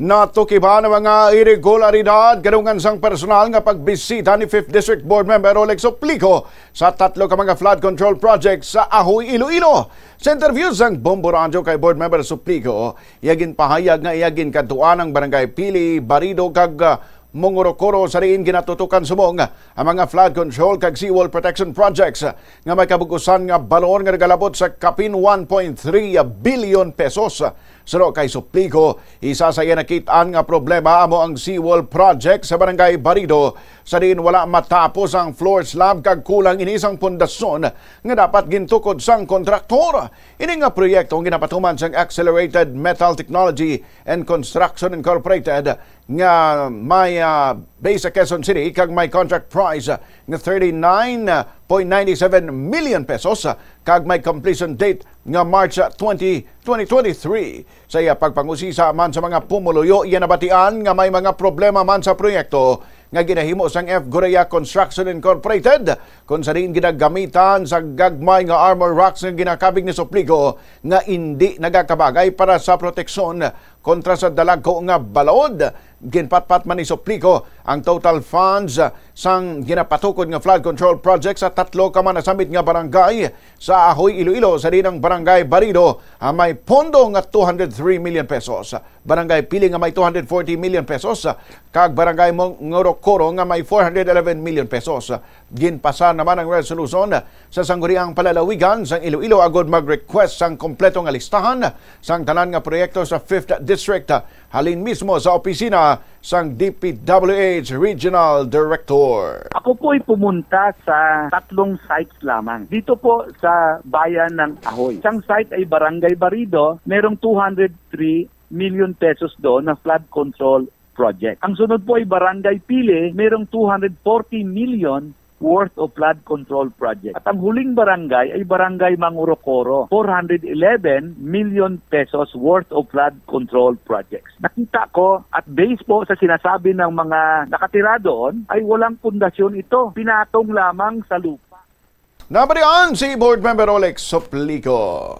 Natukiban ang mga irregularidad kadungan sang personal nga pagbisita ni 5th District Board Member Olex Soplico sa 3 ka mga flood control projects sa Ahoy, Iloilo. Sa interview sang Bombo Radio kay Board Member Soplico, iyagin pahayag nga iyagin kadtuan ang barangay Pili, Barido kag Mongorokoro sa riin ginatutukan sumong ang mga flood control kag seawall protection projects nga may kabukusan nga balon nga nagalabot sa kapin 1.3 billion pesos. Suro kay Soplico, isa sa iya nakitaan nga problema amo ang seawall project sa barangay Barido sa riin wala matapos ang floor slab kag kulang inisang pundasyon nga dapat gintukod sang kontraktor. Ini nga proyekto ang ginapatuman sang Accelerated Metal Technology and Construction Incorporated nga may base sa Quezon City kag may contract price nga 39.97 million pesos kag may completion date nga March 20, 2023. Sa iya pagpangusisa man sa mga pumuluyo, iya nabatian nga may mga problema man sa proyekto nga ginahimo sang F. Gorea Construction Incorporated kung sa rin ginagamitan sa gagmay nga armor rocks nga ginakabig ni Soplico nga hindi nagakabagay para sa proteksyon kontra sa dalagko nga balod. Ginpatpat man ni Soplico ang total funds sang ginapatukod nga flood control project sa 3 ka man nasamit nga barangay sa Ahoy, Iloilo sa rin ang barangay Barido may pondo nga 203 million pesos. Barangay Pili nga may 240 million pesos kag barangay Mongorokoro nga may 411 million pesos. Ginpasa naman ang resolution sa sangguniang palalawigan sang Iloilo agod mag-request sang kompleto nga listahan sang tanan nga proyekto sa 5th District halin mismo sa opisina sang DPWH Regional Director. Ako po ay pumunta sa 3 sites lamang. Dito po sa bayan ng Ahoy. Isang site ay Barangay Barido, merong 203 million pesos doon na flood control project. Ang sunod po ay Barangay Pili, merong 240 million worth of flood control project. At ang huling barangay ay Barangay Mongorokoro, 411 million pesos worth of flood control projects. Nakita ko at based po sa sinasabi ng mga nakatira doon ay walang pundasyon ito. Pinatong lamang sa lupa. Nabarian si Board Member Olex Soplico.